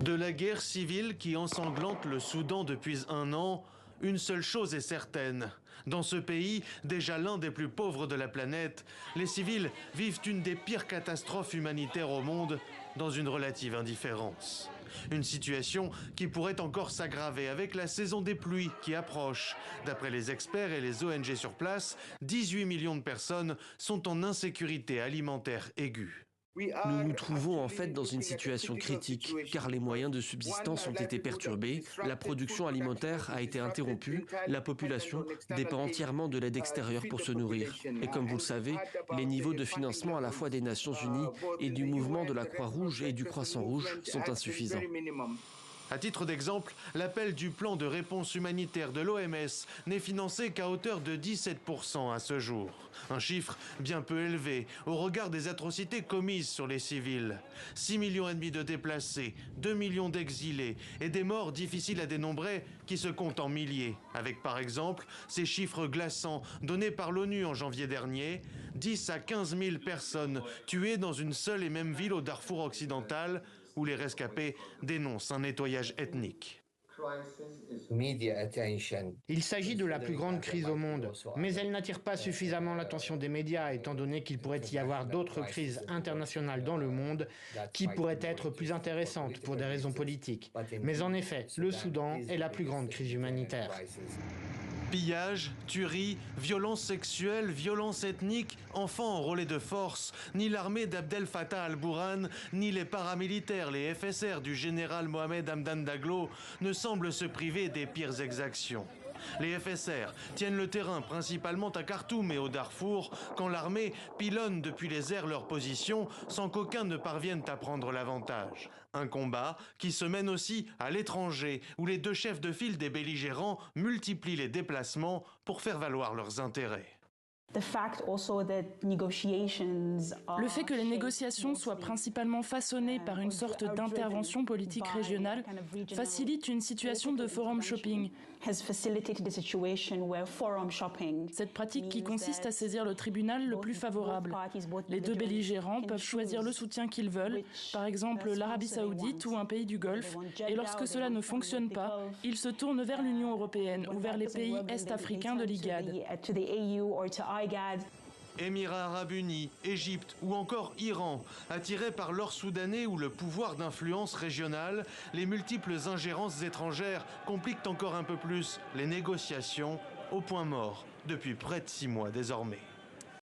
De la guerre civile qui ensanglante le Soudan depuis un an, une seule chose est certaine. Dans ce pays, déjà l'un des plus pauvres de la planète, les civils vivent une des pires catastrophes humanitaires au monde dans une relative indifférence. Une situation qui pourrait encore s'aggraver avec la saison des pluies qui approche. D'après les experts et les ONG sur place, 18 millions de personnes sont en insécurité alimentaire aiguë. Nous nous trouvons en fait dans une situation critique, car les moyens de subsistance ont été perturbés, la production alimentaire a été interrompue, la population dépend entièrement de l'aide extérieure pour se nourrir. Et comme vous le savez, les niveaux de financement à la fois des Nations Unies et du mouvement de la Croix-Rouge et du Croissant-Rouge sont insuffisants. À titre d'exemple, l'appel du plan de réponse humanitaire de l'OMS n'est financé qu'à hauteur de 17% à ce jour. Un chiffre bien peu élevé au regard des atrocités commises sur les civils. 6,5 millions de déplacés, 2 millions d'exilés et des morts difficiles à dénombrer qui se comptent en milliers. Avec par exemple ces chiffres glaçants donnés par l'ONU en janvier dernier, 10 à 15 000 personnes tuées dans une seule et même ville au Darfour occidental, où les rescapés dénoncent un nettoyage ethnique. Il s'agit de la plus grande crise au monde, mais elle n'attire pas suffisamment l'attention des médias, étant donné qu'il pourrait y avoir d'autres crises internationales dans le monde qui pourraient être plus intéressantes pour des raisons politiques. Mais en effet, le Soudan est la plus grande crise humanitaire. Pillages, tueries, violences sexuelles, violences ethniques, enfants enrôlés de force, ni l'armée d'Abdel Fattah al-Burhan, ni les paramilitaires, les FSR du général Mohamed Hamdan Daglo ne semblent se priver des pires exactions. Les FSR tiennent le terrain principalement à Khartoum et au Darfour, quand l'armée pilonne depuis les airs leur position sans qu'aucun ne parvienne à prendre l'avantage. Un combat qui se mène aussi à l'étranger, où les deux chefs de file des belligérants multiplient les déplacements pour faire valoir leurs intérêts. Le fait que les négociations soient principalement façonnées par une sorte d'intervention politique régionale facilite une situation de forum shopping. Cette pratique qui consiste à saisir le tribunal le plus favorable. Les deux belligérants peuvent choisir le soutien qu'ils veulent, par exemple l'Arabie Saoudite ou un pays du Golfe, et lorsque cela ne fonctionne pas, ils se tournent vers l'Union européenne ou vers les pays est-africains de l'IGAD. Émirats arabes unis, Égypte ou encore Iran, attirés par l'or soudanais ou le pouvoir d'influence régionale, les multiples ingérences étrangères compliquent encore un peu plus les négociations au point mort depuis près de 6 mois désormais.